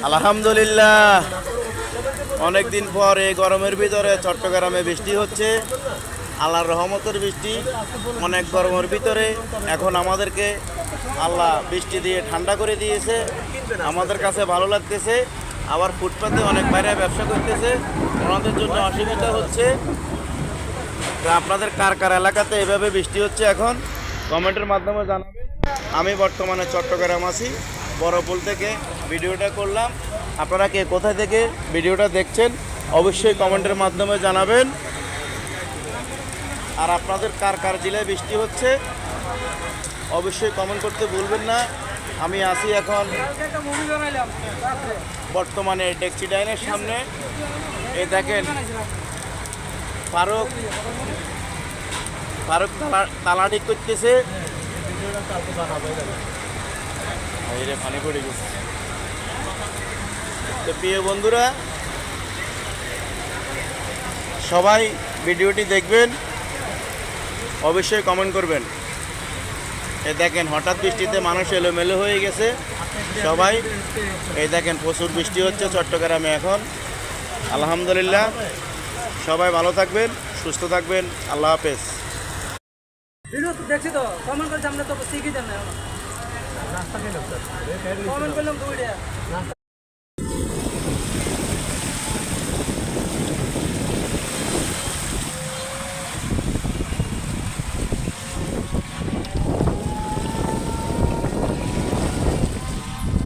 আলহামদুলিল্লাহ, অনেকদিন পর এই গরমের ভিতরে চট্টগ্রামে বৃষ্টি হচ্ছে। আল্লাহর রহমতের বৃষ্টি। অনেক গরমের ভিতরে এখন আমাদেরকে আল্লাহ বৃষ্টি দিয়ে ঠান্ডা করে দিয়েছে, আমাদের কাছে ভালো লাগতেছে। আবার ফুটপাতে অনেক বাইরে ব্যবসা করতেছে, ওনাদের জন্য অসুবিধা হচ্ছে। তো আপনাদের কার কার এলাকাতে এভাবে বৃষ্টি হচ্ছে এখন কমেন্টের মাধ্যমে জানাবেন। আমি বর্তমানে চট্টগ্রাম আছি, বড়পুল থেকে ভিডিওটা করলাম। আপনারা কে কোথায় থেকে ভিডিওটা দেখছেন অবশ্যই কমেন্টের মাধ্যমে জানাবেন। আর আপনাদের কার কার জেলায় বৃষ্টি হচ্ছে অবশ্যই কমেন্ট করতে ভুলবেন না। আমি আছি এখন বর্তমানে ট্যাক্সি ডাইনের সামনে। এই দেখেন ফারুক তালা ঠিক করতেছে। পানি পড়ে গেছে। তো প্রিয় বন্ধুরা, সবাই ভিডিওটি দেখবেন, অবশ্যই কমেন্ট করবেন। এই দেখেন হঠাৎ বৃষ্টিতে মানুষ এলোমেলো হয়ে গেছে সবাই। এই দেখেন প্রচুর বৃষ্টি হচ্ছে চট্টগ্রামে এখন। আলহামদুলিল্লাহ, সবাই ভালো থাকবেন, সুস্থ থাকবেন। আল্লাহ হাফেজ। দেখছি তো কমেন্ট করছি, আমরা তো শিখি জানি না। কমেন্ট করলাম তো